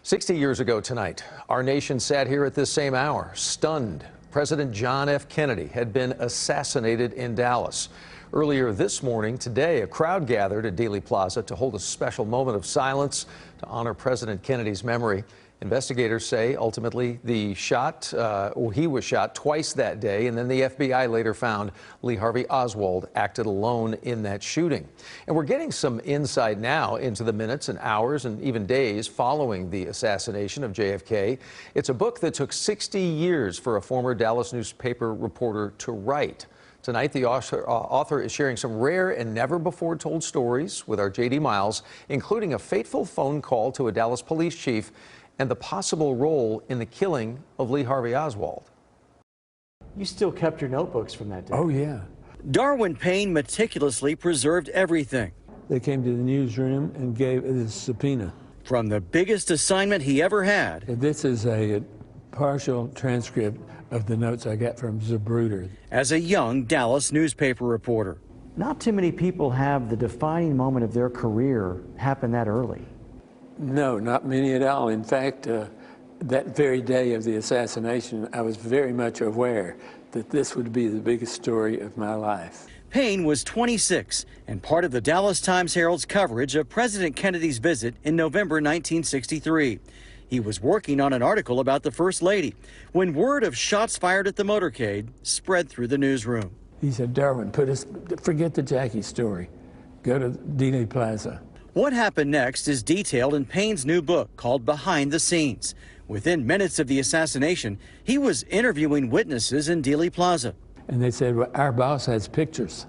60 years ago tonight, our nation sat here at this same hour, stunned. President John F. Kennedy had been assassinated in Dallas. Earlier this morning, today, a crowd gathered at Dealey Plaza to hold a special moment of silence to honor President Kennedy's memory. Investigators say ultimately he was shot twice that day, and then the FBI later found Lee Harvey Oswald acted alone in that shooting. And we're getting some insight now into the minutes and hours and even days following the assassination of JFK. It's a book that took 60 years for a former Dallas newspaper reporter to write. Tonight, the author is sharing some rare and never-before-told stories with our J.D. Miles, including a fateful phone call to a Dallas police chief and the possible role in the killing of Lee Harvey Oswald. You still kept your notebooks from that day? Oh, yeah. Darwin Payne meticulously preserved everything. They came to the newsroom and gave it a subpoena. From the biggest assignment he ever had. This is a partial transcript of the notes I got from Zapruder. As a young Dallas newspaper reporter. Not too many people have the defining moment of their career happen that early. No, not many at all. In fact, that very day of the assassination, I was very much aware that this would be the biggest story of my life. Payne was 26 and part of the Dallas Times-Herald's coverage of President Kennedy's visit in November 1963. He was working on an article about the First Lady when word of shots fired at the motorcade spread through the newsroom. He said, Darwin, forget the Jackie story. Go to Dealey Plaza. What happened next is detailed in Payne's new book called Behind the Scenes. Within minutes of the assassination, he was interviewing witnesses in Dealey Plaza. And they said, well, our boss has pictures.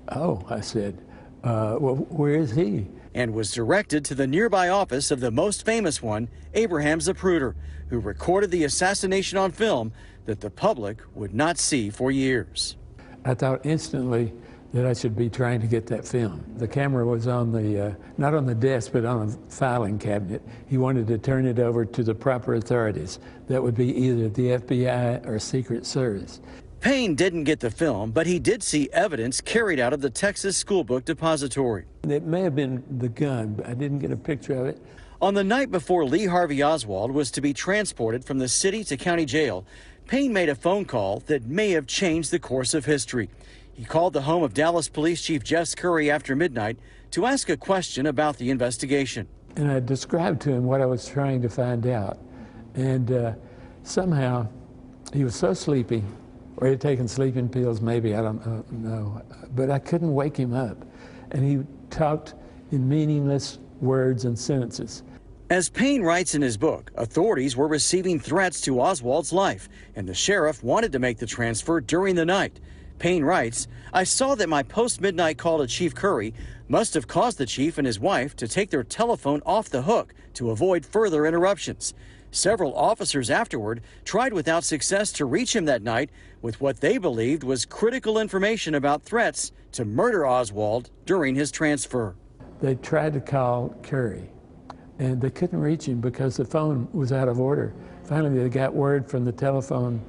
Oh, I said, well, where is he? And was directed to the nearby office of the most famous one, Abraham Zapruder, who recorded the assassination on film that the public would not see for years. I thought instantly that I should be trying to get that film. The camera was on the, not on the desk, but on a filing cabinet. He wanted to turn it over to the proper authorities. That would be either the FBI or Secret Service. Payne didn't get the film, but he did see evidence carried out of the Texas School Book Depository. It may have been the gun, but I didn't get a picture of it. On the night before Lee Harvey Oswald was to be transported from the city to county jail, Payne made a phone call that may have changed the course of history. He called the home of Dallas Police Chief Jess Curry after midnight to ask a question about the investigation. And I described to him what I was trying to find out. And somehow he was so sleepy, or he had taken sleeping pills, maybe, I don't know, but I couldn't wake him up. And he talked in meaningless words and sentences. As Payne writes in his book, authorities were receiving threats to Oswald's life, and the sheriff wanted to make the transfer during the night. Payne writes, I saw that my post-midnight call to Chief Curry must have caused the chief and his wife to take their telephone off the hook to avoid further interruptions. Several officers afterward tried without success to reach him that night with what they believed was critical information about threats to murder Oswald during his transfer. They tried to call Curry, and they couldn't reach him because the phone was out of order. Finally, they got word from the telephone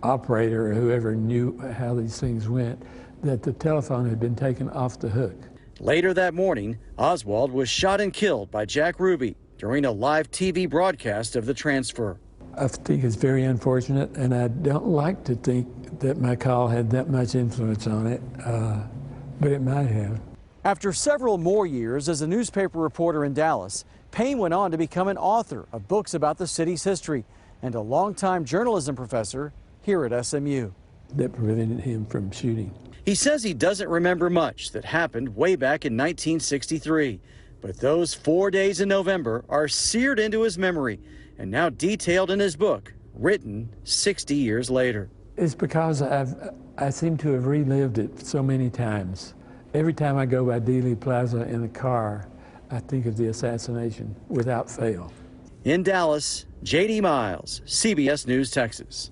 operator or whoever knew how these things went that the telephone had been taken off the hook. Later that morning, Oswald was shot and killed by Jack Ruby during a live TV broadcast of the transfer. I think it's very unfortunate, and I don't like to think that my call had that much influence on it, but it might have. After several more years as a newspaper reporter in Dallas, Payne went on to become an author of books about the city's history and a longtime journalism professor here at SMU. That prevented him from shooting. He says he doesn't remember much that happened way back in 1963, but those 4 days in November are seared into his memory and now detailed in his book, written 60 years later. It's because I seem to have relived it so many times. Every time I go by Dealey Plaza in a car, I think of the assassination without fail. In Dallas, J.D. Miles, CBS News, Texas.